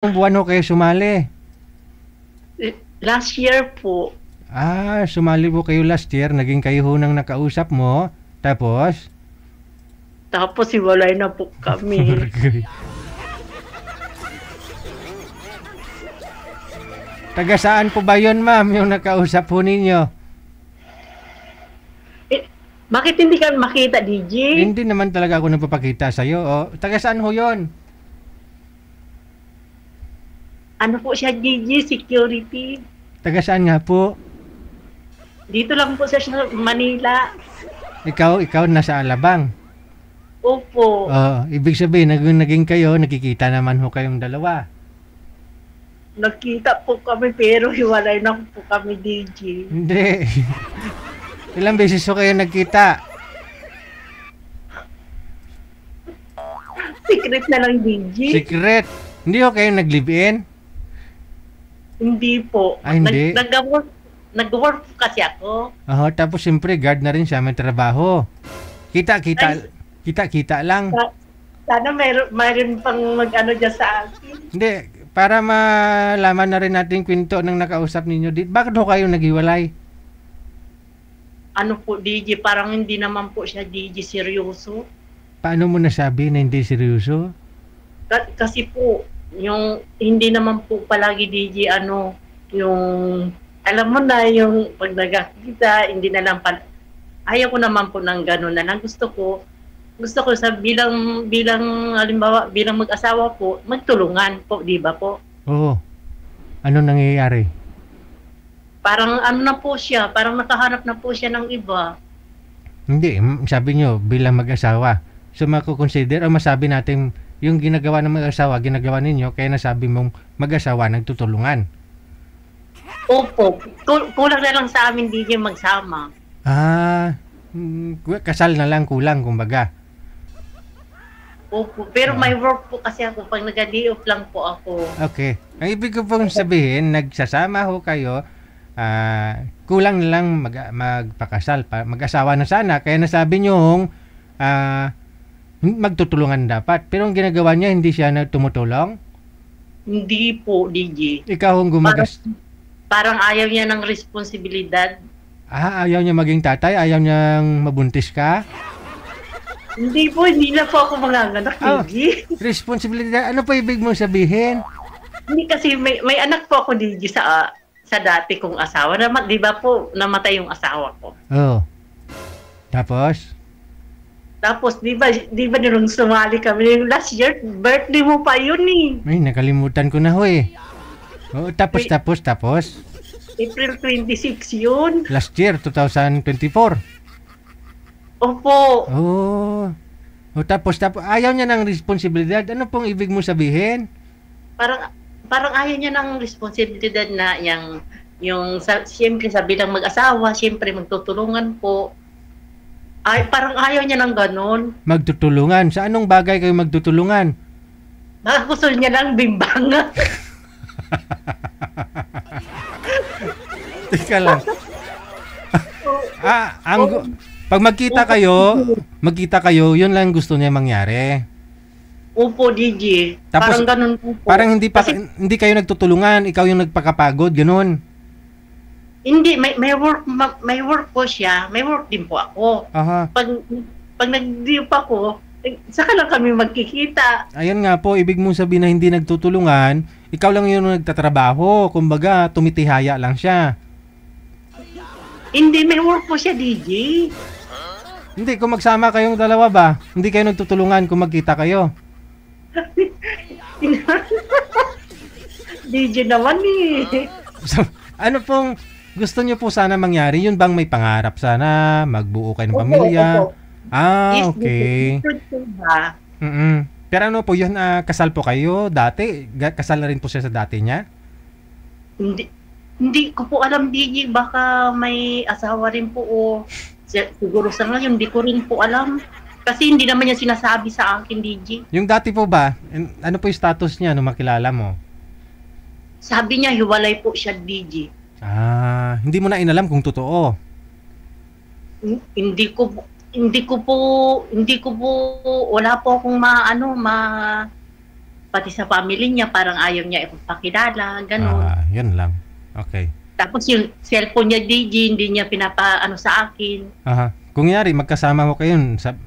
Ilang buwan ho kayo sumali? Last year po. Sumali po kayo last year. Naging kayo ho nang nakausap mo. Tapos? Tapos hiwalay na po kami. Taga saan po ba yun, ma'am, yung nakausap po ninyo? Bakit hindi ka makita, DJ? Hindi naman talaga ako nagpapakita sa'yo. Oh. Taga saan ho yun? Ano po siya, DJ? Security. Taga saan nga po? Dito lang po sa Manila. Ikaw nasa Alabang. Opo. Ibig sabihin, naging kayo, nakikita naman ho kayong dalawa. Nagkita po kami pero hiwalay na po kami, DJ. Hindi. Ilang beses ho kayo nagkita? Secret na lang, DJ. Secret. Hindi ho kayo nag-live-in? Hindi po. Hindi? Nag-work po kasi ako. Tapos siyempre guard na rin siya, may trabaho. Kita lang. Sana mayroon pang mag-ano dyan sa akin. Hindi, para malaman na rin natin kwento ng nakausap ninyo. Bakit ho kayo naghiwalay? Ano po, DJ, parang hindi naman po siya, DJ, seryoso. Paano mo nasabi na hindi seryoso? Kasi po, yung hindi naman po palagi, DJ, yung alam mo na, yung pag nagkakita, hindi na lang ayaw ko naman po ng gano'n na lang. Gusto ko sa bilang halimbawa, bilang mag-asawa po, magtulungan po, di ba po? Oo. Ano nangyayari? Parang ano na po siya, parang nakahanap na po siya ng iba. Hindi, sabi nyo, bilang mag-asawa. So makukonsider o masabi natin yung ginagawa ng mag-asawa, ginagawa ninyo, kaya nasabi mong mag-asawa nagtutulungan. Opo, kulang na lang sa amin, DJ, magsama. Kasal na lang kulang, kumbaga. Opo, pero may work po kasi ako, pag nag-day off lang po ako. Okay. Ang ibig ko pong sabihin, nagsasama ho kayo, kulang na lang magpakasal, mag-asawa na sana, kaya nasabi nyo magtutulungan dapat. Pero ang ginagawa niya, hindi siya na tumutulong? Hindi po, DJ. Ikaw ang gumagas... Parang ayaw niya ng responsibilidad. Ayaw niya maging tatay? Ayaw niyang mabuntis ka? Hindi po, hindi na po ako manganganak, DJ. Responsibilidad? Ano po ibig mong sabihin? Hindi kasi may anak po ako, DJ, sa dati kong asawa. Di ba po, namatay yung asawa ko. Tapos? Tapos, di ba nung sumali kami, yung last year, birthday mo pa yun eh. Ay, nakalimutan ko na ho eh. Tapos. April 26 yun. Last year, 2024. Opo. Tapos, ayaw niya ng responsibilidad. Ano pong ibig mo sabihin? Parang ayaw niya ng responsibilidad na siyempre sa bilang mag-asawa, siyempre magtutulungan po. Parang ayaw niya ng ganon. Magtutulungan? Sa anong bagay kayo magtutulungan? Baka gusto niya lang bimbangan. Teka lang. Pag magkita kayo, yun lang gusto niya mangyari. Opo, DJ. Tapos, parang ganun po. Parang hindi kayo nagtutulungan, ikaw yung nagpakapagod, ganun. Hindi, may work po siya, may work din po ako. Pag nag-dip ako, saka lang kami magkikita. Ayun nga po, ibig mong sabihin na hindi nagtutulungan, ikaw lang yung nagtatrabaho, kumbaga tumitihaya lang siya. Hindi, may work po siya, DJ. Hindi, kung magsama kayong dalawa ba, hindi kayo nagtutulungan kung magkita kayo. DJ naman eh. So, ano pong gusto niyo po sana mangyari? Yun bang may pangarap sana? Magbuo kayo ng pamilya? Opo. Okay. Pero ano po yun, kasal po kayo dati? Kasal na rin po siya sa dati niya? Hindi ko po alam, DJ. Baka may asawa rin po o siguro sa ngayon, hindi ko rin po alam. Kasi hindi naman niya sinasabi sa akin, DJ. Yung dati po ba, ano po yung status niya nung makilala mo? Sabi niya, hiwalay po siya, DJ. Hindi mo na inalam kung totoo? Hindi ko po, wala po akong pati sa family niya, parang ayaw niya ipakilala, ganun. Yun lang. Okay. Tapos yung cellphone niya, DJ, hindi niya pinapaano sa akin. Aha. Kung yari, magkasama mo kayo,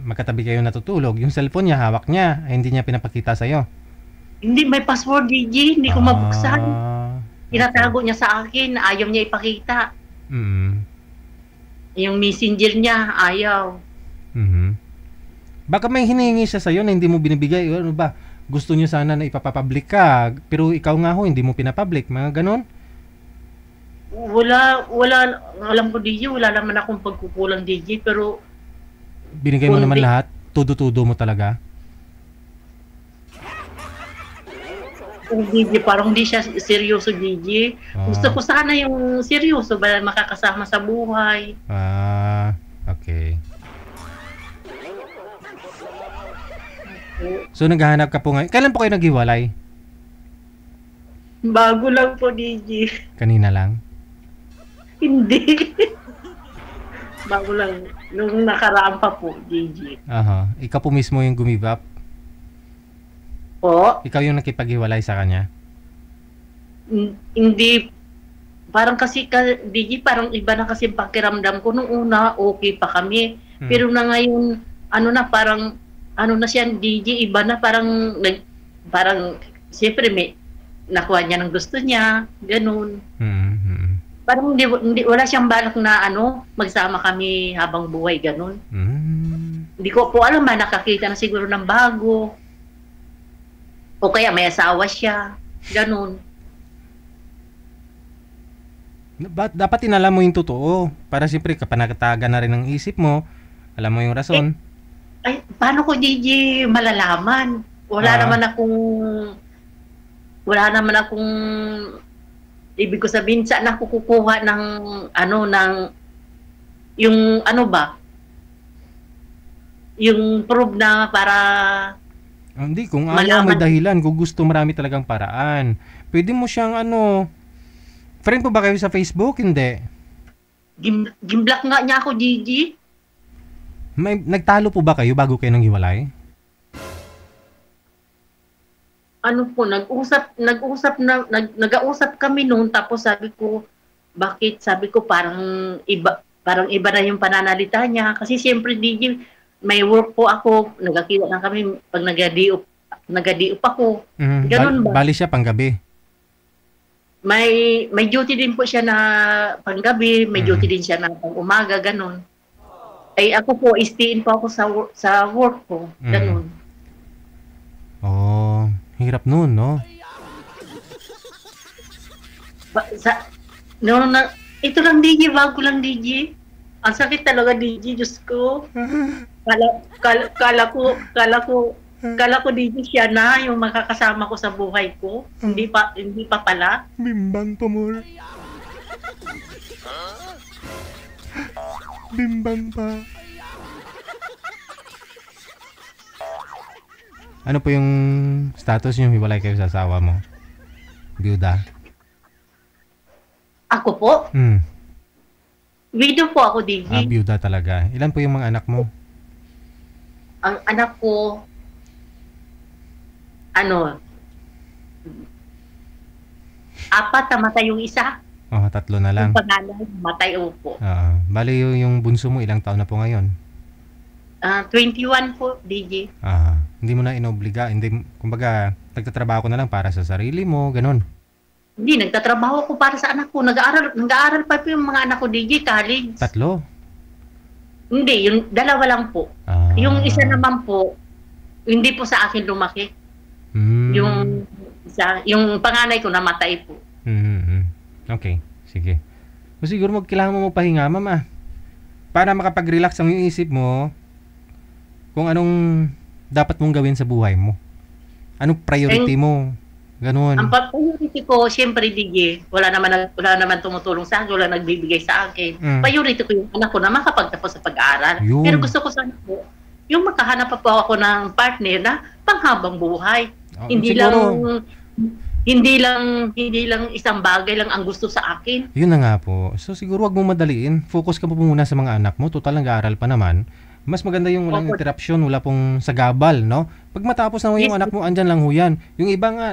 magkatabi kayo natutulog, yung cellphone niya, hawak niya, ay hindi niya pinapakita sa'yo. Hindi, may password, DJ, hindi ko mabuksan. Okay. Tinatago niya sa akin, ayaw niya ipakita. Yung messenger niya, ayaw. Baka may hinihingi siya sa'yo na hindi mo binibigay. Ano ba? Gusto niyo sana na ipapapublic ka, pero ikaw nga ho, hindi mo pinapublic. Mga ganon? Wala, alam ko, DJ, wala naman akong pagkukulang, DJ, pero... Binigay mo naman lahat? Tudo-tudo mo talaga? DJ, parang hindi siya seryoso, DJ. Gusto ko sana yung seryoso, ba makakasama sa buhay. Okay. So, naghahanap ka po ngayon. Kailan po kayo naghiwalay? Bago lang po, DJ. Kanina lang? Hindi. Bago lang. Nung nakaraan pa po, DJ. Ikaw po mismo yung gumive up? Po? Ikaw yung nakipaghiwalay sa kanya? Hindi. Parang kasi, DJ, parang iba na kasi pakiramdam ko. Nung una, okay pa kami. Pero na ngayon, parang, na siya, DJ, iba na, parang, siyempre, nakuha niya ng gusto niya, ganun. Parang hindi, wala siyang balak na, magsama kami habang buhay, ganun. Hindi ko po alam, nakakita na siguro ng bago. O kaya may asawa siya, ganun. Dapat inalam mo yung totoo. Para siyempre, kapanatagan na rin ang isip mo, alam mo yung rason. Ay, paano ko, DJ, malalaman? Wala naman akong ibig ko sabihin, saan ako kukuha ng yung proof na para hindi, kung ayaw may dahilan, kung gusto marami talagang paraan. Pwede mo siyang friend po ba kayo sa Facebook? Hindi. Gimblock nga niya ako, Gigi. Nagtalo po ba kayo bago kayo nang hiwalay? Nag-uusap kami noon, tapos sabi ko parang iba na yung pananalita niya. Kasi siyempre, DJ, may work po ako, nagkakita na kami pag nag-diop ako. Ganun ba? Bali siya panggabi? May duty din po siya na panggabi, may duty din siya na pang umaga, ganun. Ay ako po, istiin po ako sa work ko, ganun. Hirap nun, no? Ito lang, DJ, bago lang, DJ. Ang sakit talaga, DJ, Diyos ko. Kala ko, DJ, siya na yung makakasama ko sa buhay ko. Hindi pa pala. Bimbang pa, more. Bimbang pa. Ano po yung status nyo? Hiwalay kayo sa asawa mo? Byuda? Ako po? Widow po ako, DJ. Byuda talaga. Ilan po yung mga anak mo? Ang anak ko, 4, namatay yung isa. 3 na lang. Yung panganay, namatay po. Bali yung bunso mo, ilang taon na po ngayon? 21 po, DJ. Hindi mo na inobliga, kumbaga, nagtatrabaho ko na lang para sa sarili mo, ganun. Hindi, nagtatrabaho ko para sa anak ko. Nag-aaral pa po yung mga anak ko, DJ, college. 3? Hindi, yung 2 lang po. Yung isa naman po, hindi po sa akin lumaki. Yung panganay ko namatay po. Okay, sige. So, siguro kailangan mo magpahinga, mama. Para makapag-relax ang yung isip mo, kung anong dapat mong gawin sa buhay mo. Anong priority mo? Ganun. Ang priority ko, siyempre, DJ, wala naman tumutulong sa akin, wala nagbibigay sa akin. Priority ko yung anak ko na makapagtapos sa pag-aaral. Pero gusto ko sana po, yung makahanap pa po ako ng partner na panghabang buhay. Hindi lang isang bagay lang ang gusto sa akin. Yun na nga po. So siguro wag mo madaliin. Focus ka po muna sa mga anak mo. Total nag-aaral pa naman. Mas maganda yung walang Opo. interruption, wala pong sagabal, no? Pag matapos na ho yung Yes. anak mo, andyan lang ho yan. Yung iba nga,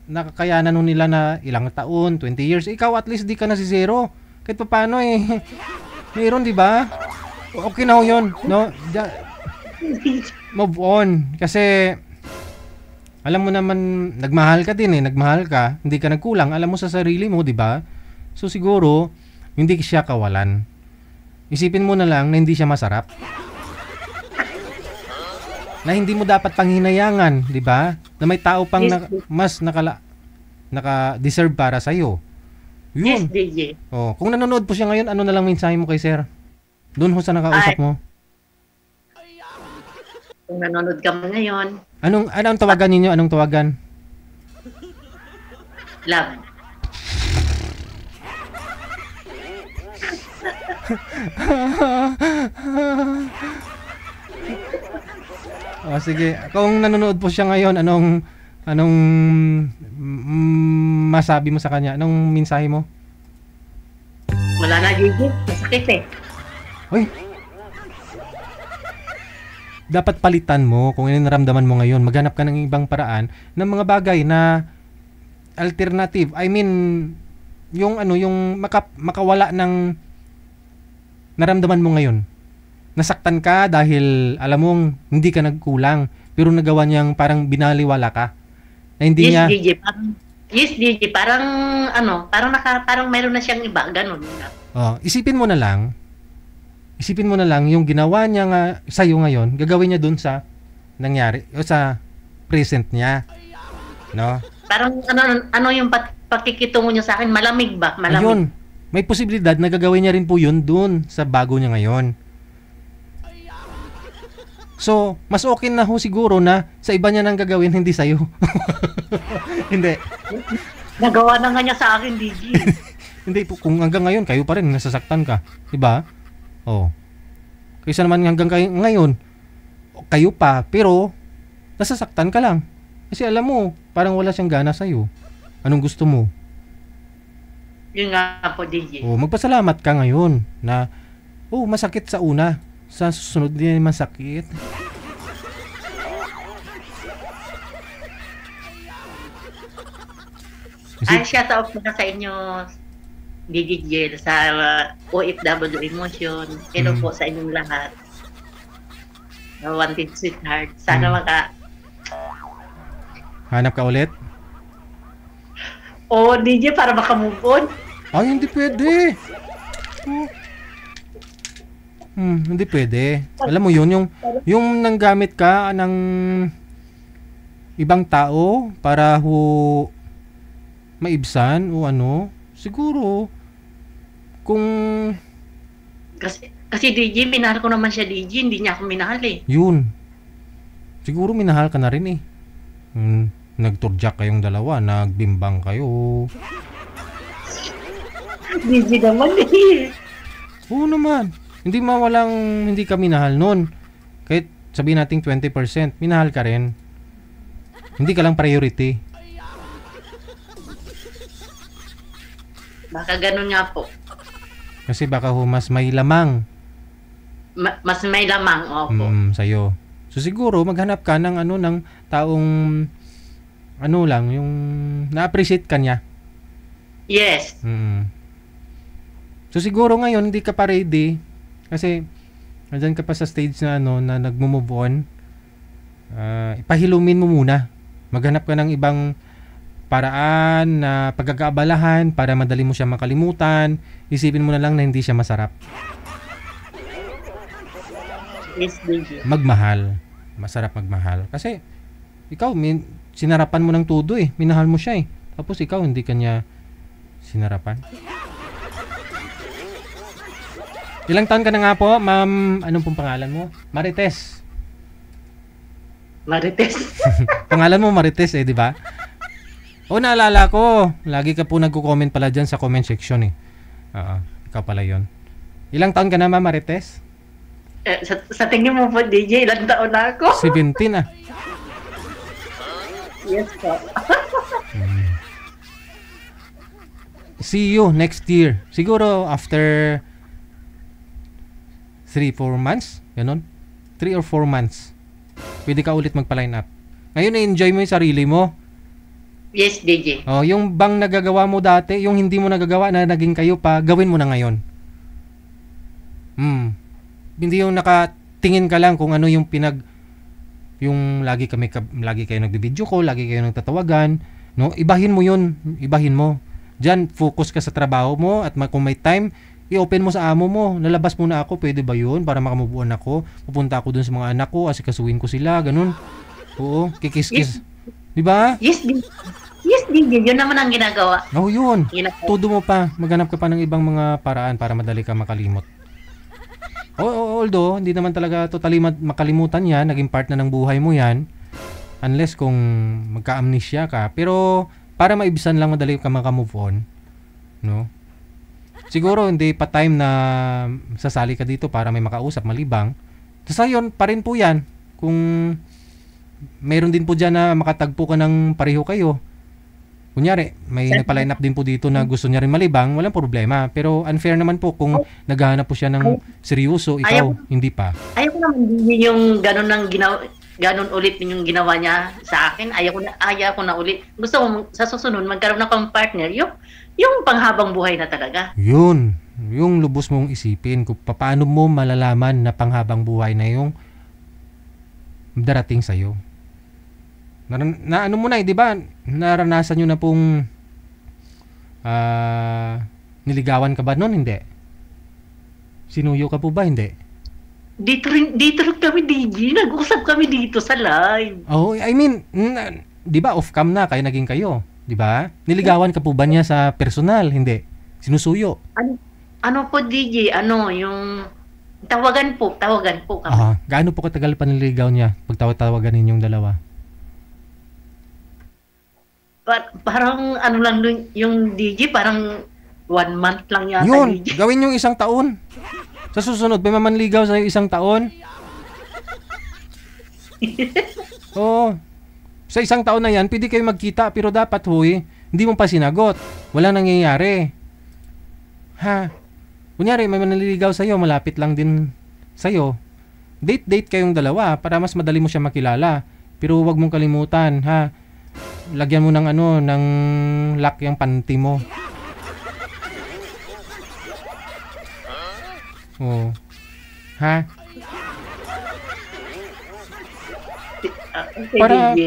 nakakayanan ho nila na ilang taon, 20 years. Ikaw at least di ka na si zero. Kahit pa paano eh. Mayroon, di ba? Okay na ho yun, no? Move on. Kasi, alam mo naman, nagmahal ka din eh. Nagmahal ka, hindi ka nagkulang. Alam mo sa sarili mo, di ba? So siguro, hindi siya kawalan. Isipin mo na lang na hindi siya masarap. Na hindi mo dapat panghinayangan, di ba? Na may tao pang Yes, mas naka-deserve para sa iyo. Yes, Yun. DJ. Oh, kung nanonood po siya ngayon, ano na lang mensahe mo kay sir? Doon ho sa nakausap Ay. mo. Kung nanonood ka man ngayon, Anong tawagan ninyo? Anong tawagan? love. Oh, sige. Kung nanonood po siya ngayon, anong masabi mo sa kanya? Anong mensahe mo? Wala na, DJ. Masakit eh. Uy. Dapat palitan mo kung ano yung naramdaman mo ngayon. Maghanap ka ng ibang paraan ng mga bagay na alternative. I mean, yung makawala ng naramdaman mo ngayon. Nasaktan ka dahil alam mong hindi ka nagkulang, pero nagawa niyang parang binaliwala ka. Na hindi Yes, niya DJ. Yes, DJ. Parang, parang mayroon na siyang iba. Ganun. isipin mo na lang yung ginawa niya nga sa'yo ngayon, gagawin niya dun sa nangyari o sa present niya. No? Parang, ano yung pakikitungo niya sa akin? Malamig ba? Malamig. Ayun, may posibilidad na gagawin niya rin po yun dun sa bago niya ngayon. So, mas okay na ho siguro na sa iba niya nang gagawin, hindi sa'yo. Hindi. Nagawa na nga niya sa akin, DJ. Hindi po, kung hanggang ngayon, kayo pa rin, nasasaktan ka. Diba? Oh. Kaysa naman hanggang ngayon, kayo pa, pero nasasaktan ka lang. Kasi alam mo, parang wala siyang gana sa'yo. Anong gusto mo? Yun nga po, DJ. Oh, magpasalamat ka ngayon na, masakit sa una. Sa susunod din masakit. Ay, shout out muna sa inyo, DJ Jel, sa OFW Emotion. Hello po sa inyong lahat. Wanted sweetheart. Sana Hanap ka ulit? DJ, para maka-move on. Ay, hindi pwede. Hindi pwede. Alam mo yun, yung nanggamit ka ng ibang tao para maibsan o siguro kung kasi DJ, minahal ko naman siya, DJ, hindi niya ako minahal eh. yun, siguro minahal ka na rin eh. Nagturjak kayong dalawa, nagbimbang kayo. DJ naman eh. Oo naman. Hindi ka minahal nun. Kahit sabihin natin 20%, minahal ka rin. Hindi ka lang priority. Baka ganun nga po. Kasi baka mas may lamang Mas may lamang, opo. sa'yo. So siguro maghanap ka ng ng taong yung na-appreciate ka niya. Yes. So siguro ngayon hindi ka pa ready kasi nandiyan ka pa sa stage na na nagmo-move on. Ipahilumin mo muna. Maghanap ka ng ibang paraan na pagkakaabalahan para madali mo siya makalimutan. Isipin mo na lang na hindi siya masarap. Yes, DJ. Magmahal. Masarap magmahal. Kasi ikaw, sinarapan mo ng todo eh. Minahal mo siya eh. Tapos ikaw, hindi kanya sinarapan. Ilang taon ka na nga po, ma'am? Anong pong pangalan mo? Marites. Marites. Pangalan mo Marites eh, di ba? Naalala ko. Lagi ka po nagko-comment pala dyan sa comment section eh. Ikaw pala yon. Ilang taon ka na, ma'am Marites? Sa tingin mo po, DJ, ilang taon na ako? 17 ah. Yes po. See you next year. Siguro after 3-4 months, ganun. 3 or 4 months, pwede ka ulit magpa-line up. Ngayon, na-enjoy mo yung sarili mo. Yes, DJ. Oh, yung bang nagagawa mo dati, yung hindi mo nagagawa na naging kayo pa, gawin mo na ngayon. Hindi yung nakatingin ka lang kung ano yung yung lagi kayo nagbi-video call, lagi kayo nagtatawagan, no? Ibahin mo 'yun, ibahin mo. Diyan focus ka sa trabaho mo at kung may time, i-open mo sa amo mo. Lalabas muna ako, pwede ba 'yun para makamubuan ako? Pupunta ako dun sa mga anak ko, asikasuhin ko sila, ganun. Oo, kikis-kis. Di ba? Yes, DJ. Yes, DJ. Yun naman ang ginagawa. Oh, yun. Todo mo pa. Maghanap ka pa ng ibang mga paraan para madali ka makalimot. Although, hindi naman talaga totally makalimutan yan. Naging part na ng buhay mo yan. Unless kung magka-amnesia ka. Pero, para maibisan lang madali ka makamove on. No? Siguro, hindi pa time na sasali ka dito para may makausap, malibang. Tapos yun, pa rin po yan. Kung mayroon din po dyan na makatagpo ka ng pareho kayo. Kunyari, may nagpa-line up din po dito na gusto niya rin malibang, walang problema. Pero unfair naman po kung naghahanap po siya ng seryoso, ikaw, hindi pa. Ayaw ko naman din yung ganun ulit yung ginawa niya sa akin. Ayaw ko na ulit. Gusto ko sa susunod magkaroon ng partner, yung panghabang buhay na talaga. Yun, yung lubos mong isipin kung paano mo malalaman na panghabang buhay na yung darating sa'yo. Na ano mo na, di ba? Naranasan nyo na pong niligawan ka ba noon? Hindi. Sinuyo ka po ba? Hindi. Dito rin kami, DJ. Nag-usap kami dito sa live. Oh, I mean, di ba off-cam na naging kayo? Di ba? Niligawan ka po ba niya sa personal? Hindi. Sinusuyo. Ano po, DJ? Yung tawagan po kami. Gaano po katagal pa nililigaw niya pag tawagan ninyong dalawa? Parang lang yung DJ, parang 1 month lang yata. Yun, DJ. gawin yung 1 taon. Sa susunod, may mamanligaw sa'yo 1 taon. Oo. Sa 1 taon na yan, pwede kayo magkita, pero dapat hindi mo pa sinagot. Walang nangyayari. Kunyari, may manliligaw sa'yo, malapit lang din sa'yo. Date kayong dalawa para mas madali mo siya makilala. Pero huwag mong kalimutan, lagyan mo ng ng lock yung panty mo. Oh. Okay,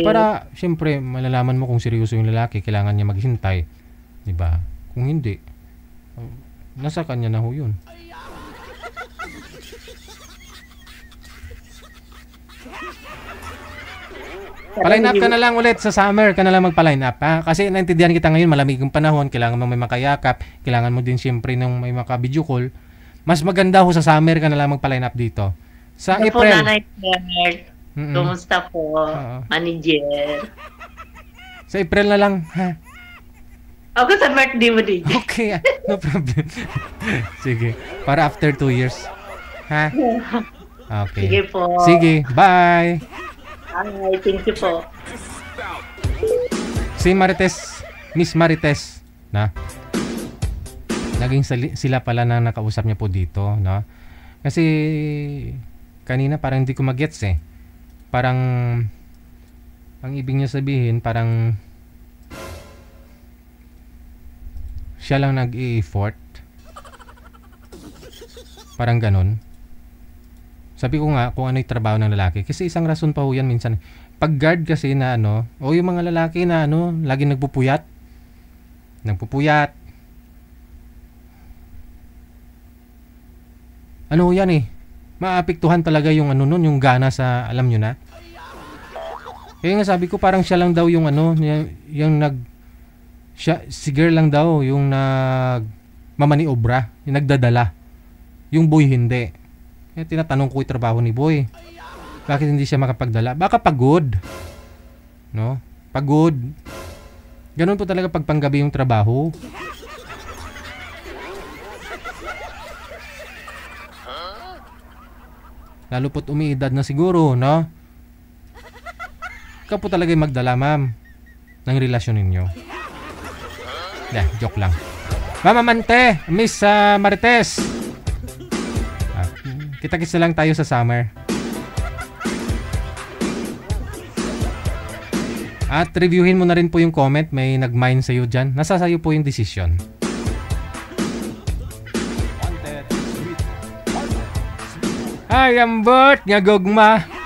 para syempre malalaman mo kung seryoso yung lalaki, kailangan niya maghintay, 'di ba? Kung hindi, nasa kanya na ho 'yun. Pa-line up ka na lang ulit sa summer, ka na lang magpa-line up, Kasi naintindihan kita ngayon, malamig yung panahon, kailangan mo may makayakap, kailangan mo din siyempre ng may maka-video call. Mas maganda ho sa summer ka na lang magpa-line up dito. Sa April. Kumusta po, manager? Sa April na lang, Ako sa birthday mo din. Okay, no problem. Sige, para after 2 years. Okay. Sige po. Sige, bye. Ay, thank you po. Si Miss Marites, naging sila pala na nakausap niya po dito, no? Kasi kanina parang hindi ko magets Parang ang ibig niya sabihin parang siya lang nag-i-effort. Parang ganun. Sabi ko nga kung ano yung trabaho ng lalaki. Kasi isang rason pa ho yan minsan. Pag guard kasi na yung mga lalaki na laging nagpupuyat. Ano yan maapektuhan talaga yung yung gana sa, alam nyo na. Kaya nga sabi ko parang siya lang daw yung si girl lang daw yung mamaniobra, yung nagdadala. Yung boy hindi. Kaya tinatanong ko yung trabaho ni boy. Bakit hindi siya makapagdala? Baka pagod. No? Pagod. Ganun po talaga pag panggabi yung trabaho. Lalo po't umiidad na siguro, no? Ikaw po talaga yung magdala, ma'am, ng relasyon ninyo. Joke lang. Mama Mante, Miss Marites. Kita-kits na lang tayo sa summer. At reviewin mo na rin po yung comment. May nag-mine sa'yo dyan. Nasa sa'yo po yung decision. Ay, ambot nga gugma.